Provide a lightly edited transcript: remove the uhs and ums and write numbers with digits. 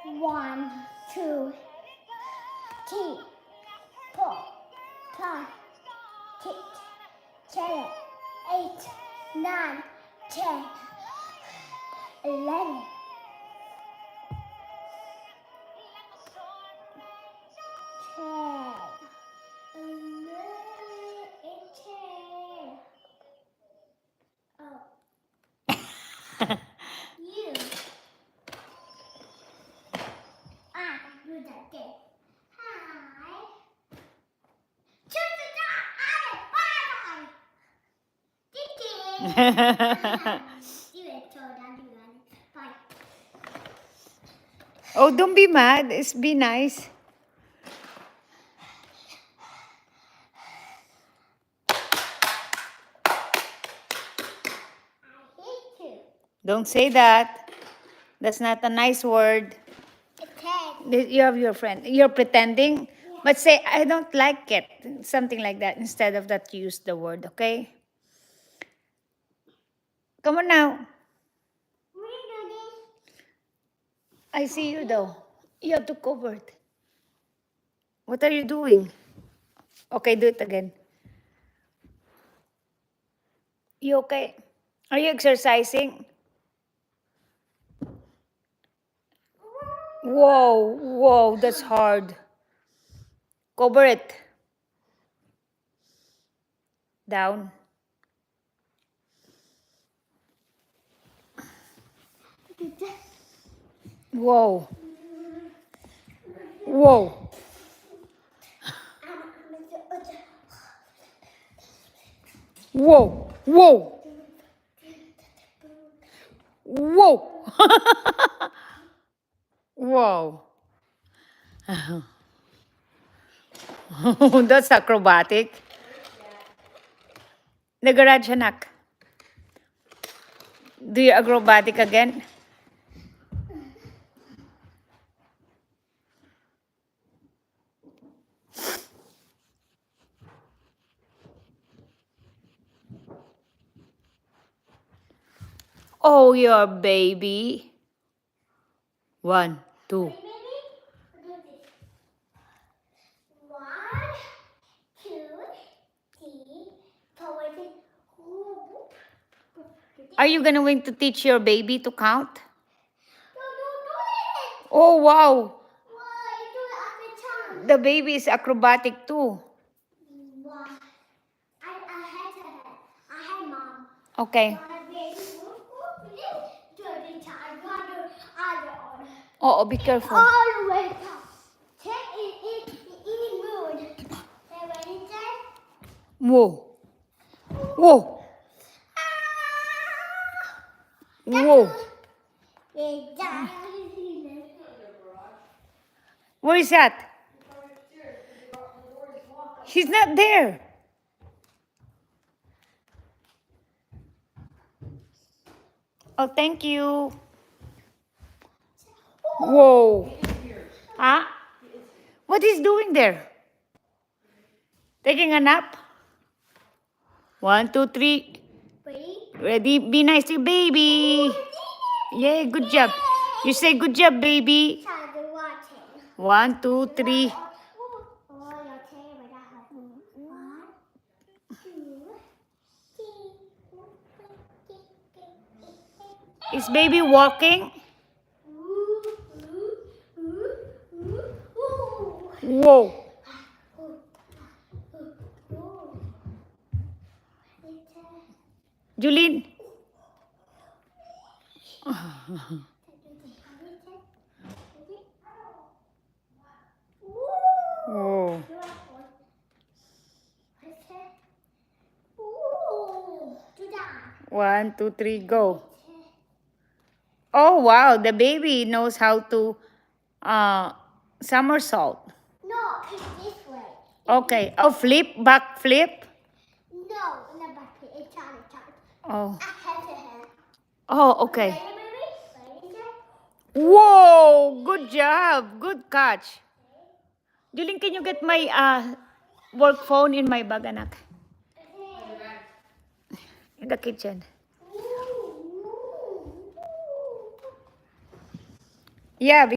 1, 2, 3, 4, 5, 6, 7, 8, 9, 10, 11. You. Do that thing. Hi. Choose the dog. Bye. Tiki. Do it, Jordan. Do that. Bye. Oh, don't be mad. It's be nice. I hate you. Don't say that. That's not a nice word. Okay. You have your friend. You're pretending. But say, I don't like it. Something like that. Instead of that, use the word, okay? Come on now. We do this. I see you though. You have to cover it. What are you doing? Okay, do it again. You okay? Are you exercising? Whoa, that's hard. Cover it. Down. Whoa. Whoa. Whoa. Whoa. Whoa. Whoa. That's acrobatic. The garage anak. Do you acrobatic again? Oh, your baby. 1, 2. Are you going to teach your baby to count? Oh, wow. The baby is acrobatic too. I had mom. Okay. Oh, be careful. All the way up. Check it moon. Whoa. Whoa. Whoa. Where is that? He's not there. Oh, thank you. Whoa. Huh? What is doing there? Taking a nap? 1, 2, 3. Ready? Be nice to your baby. Yeah, good job. You say good job, baby. 1, 2, 3. Is baby walking? Whoa. Julene. Whoa. 1, 2, 3, go. Oh, wow. The baby knows how to somersault. No, it's this way. Okay. Oh, flip, back flip. No, not back. It's Charlie. Oh. Hand. Oh, okay. Ready? Whoa, good job. Good catch. Juling, can you get my work phone in my bag, anak? In the kitchen. Yeah.